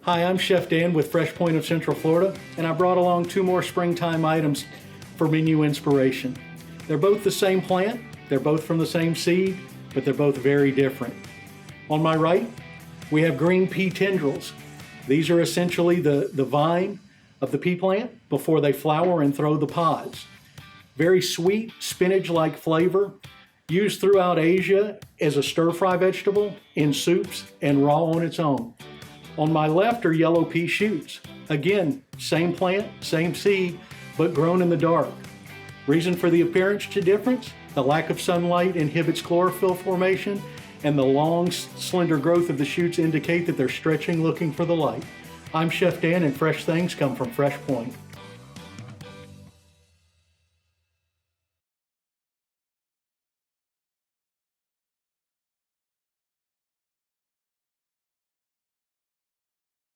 Hi, I'm Chef Dan with FreshPoint of Central Florida, and I brought along two more springtime items for menu inspiration. They're both the same plant, they're both from the same seed, but they're both very different. On my right, we have green pea tendrils. These are essentially the vine of the pea plant before they flower and throw the pods. Very sweet, spinach-like flavor, used throughout Asia as a stir-fry vegetable, in soups, and raw on its own. On my left are yellow pea shoots. Again, same plant, same seed, but grown in the dark. Reason for the appearance difference? The lack of sunlight inhibits chlorophyll formation, and the long, slender growth of the shoots indicate that they're stretching, looking for the light. I'm Chef Dan, and fresh things come from FreshPoint.